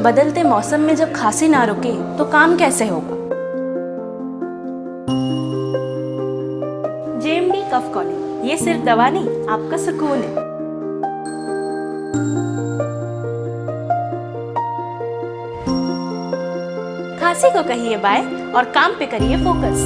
बदलते मौसम में जब खांसी ना रुके तो काम कैसे होगा? जेएमडी कफ कॉलिक, ये सिर्फ दवा नहीं, आपका सुकून है। खांसी को कहिए बाय और काम पे करिए फोकस।